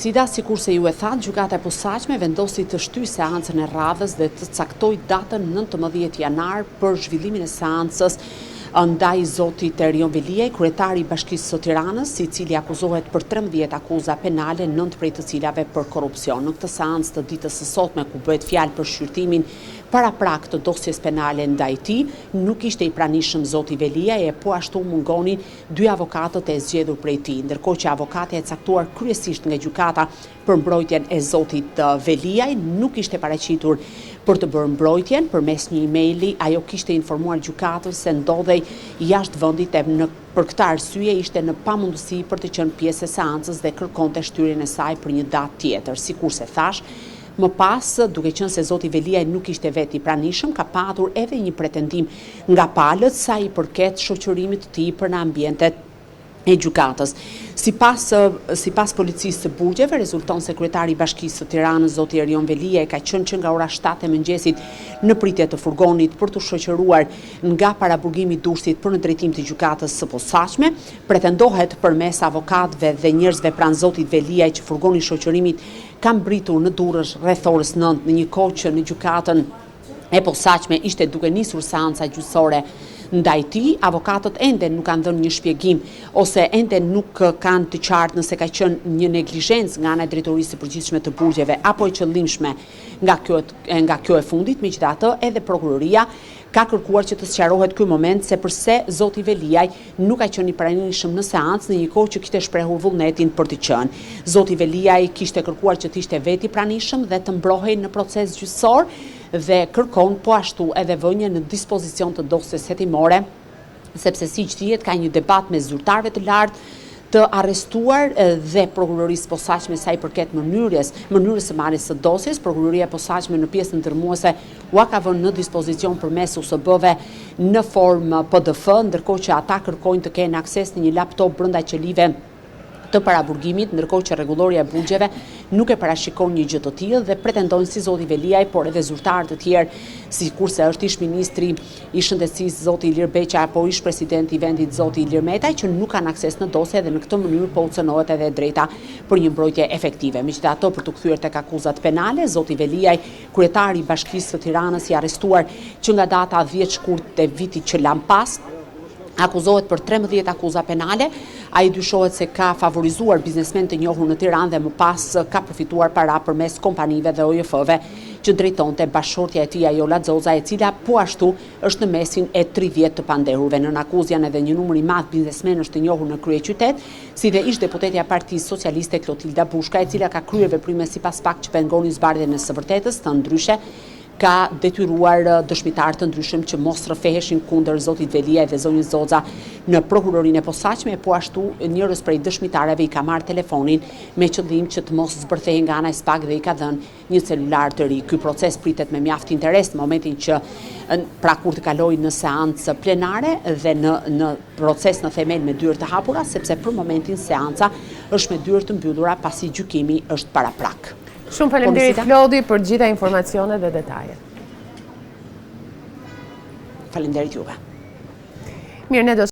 Sida, sikurse ju e thatë, gjykata e posaçme vendosi të shtyjë seancën e radhës dhe të caktoi datën 19 janar për zhvillimin e seancës ndaj zotit Erion Veliaj, kryetari i Bashkisë së Tiranës, i cili akuzohet për 13 akuza penale, 9 prej të cilave për korrupsion. Në këtë seancë të ditës së sotme, ku bëhet fjalë për shqyrtimin paraprak të dosjes penale ndaj tij, nuk ishte i pranishëm zoti Veliaj e po ashtu mungonin 2 avokatët e zgjedhur prej tij, ndërkohë që avokatja e caktuar kryesisht nga gjykata për mbrojtjen e zotit Veliaj nuk ishte paraqitur për të bërë mbrojtjen. Përmes një emaili, ajo kishte informuar gjykatën se ndodhej jashtë vendit e për këtë arsye ishte në pamundësi për të qenë pjesë e seancës dhe kërkonte shtyrjen e saj për një datë tjetër. Sikurse thash, më pas, duke qenë se zoti Veliaj nuk ishte vetë i pranishëm, ka patur edhe një pretendim nga palët sa i përket shoqërimit të tij për në ambientet e gjykatës. Sipas policisë së burgjeve, rezulton se kryetari i Bashkisë së Tiranës, zoti Erion Veliaj, ka qenë që nga ora 7 e mëngjesit në pritje të furgonit për të shoqëruar nga paraburgimi i Durrësit për në drejtim të gjykatës së posaçme. Pretendohet përmes avokatëve dhe njerëzve pranë zotit Veliaj që furgoni i shoqërimit ka mbritur në Durrës rreth orës 9 në një kohë që në gjykatën e posaçme ishte duke nisur seanca gjyqësore ndaj tij. Avokatët ende nuk kanë dhënë një shpjegim ose ende nuk kanë të qartë nëse ka qenë një neglizhencë nga ana e drejtorisë së përgjithshme të burgjeve apo e qëllimshme nga kjo e fundit. Megjithatë, edhe prokuroria ka kërkuar që të sqarohet ky moment se përse zoti Veliaj nuk ka qenë i pranishëm në seancë në një kohë që kishte shprehur vullnetin për të qenë. Zoti Veliaj kishte kërkuar që të ishte vetë i pranishëm dhe të mbrohej në proces gjyqësor dhe kërkon po ashtu edhe vënje në dispozicion të dosjes hetimore, sepse siç dihet ka një debat me zyrtarëve të lartë të arrestuar dhe prokurorisë posaçme sa i përket mënyrës së marrjes së dosjes. Prokuroria e posaçme në pjesën ndërmuese ua ka vënë në dispozicion përmes USB-ve në formë PDF, ndërkohë që ata kërkojnë të kenë akses në një laptop brenda qelive të paraburgimit, ndërkohë që rregulloria e burgjeve nuk e parashikon një gjë të tillë dhe pretendojnë si zoti Veliaj, por edhe zyrtarë të tjerë, sikurse është ish ministri i shëndetësisë zoti Ilir Beqa apo ish presidenti i vendit zoti Ilir Metaj, që nuk kanë akses në dosje dhe në këtë mënyrë po u cënohet edhe drejta për një mbrojtje efektive. Megjithatë, për të kthyer tek akuzat penale, zoti Veliaj, kryetari i Bashkisë së Tiranës, i arrestuar që nga data 10 shkurt e vitit që lan pas, akuzohet për 13 akuza penale. Ai dyshohet se ka favorizuar biznesmen të njohur në Tiranë dhe më pas ka përfituar para përmes kompanive dhe OJF-ve që drejtonte bashkëshortja e tij Ajola Xoza, e cila po ashtu është në mesin e 30 të pandehurve. Nën akuzë janë edhe një numër i madh biznesmenësh të njohur në kryeqytet, si dhe ish deputetja e Partisë Socialiste Klotilda Bushka, e cila ka kryer veprime sipas fakt që pengonin zbardhjen e së vërtetës, të ndryshe ka detyruar dëshmitar të ndryshëm që mos rrëfeheshin kundër zotit Veliaj dhe zonjës Xoza në prokurorinë e posaçme, po ashtu njërës prej dëshmitareve i ka marrë telefonin me qëllim që të mos zbërthehen nga ana e SPAK dhe i ka dhënë një celular të ri. Ky proces pritet me mjaft interes në momentin që pra kur të kalojë në seancë plenare dhe në proces në themel me dyert të hapura, sepse për momentin seanca është me dyert të mbyllura pasi gjykimi është paraprak. Shumë faleminderit Flodi për gjitha informacionet dhe detajet. Faleminderit juve. Mirë, ne do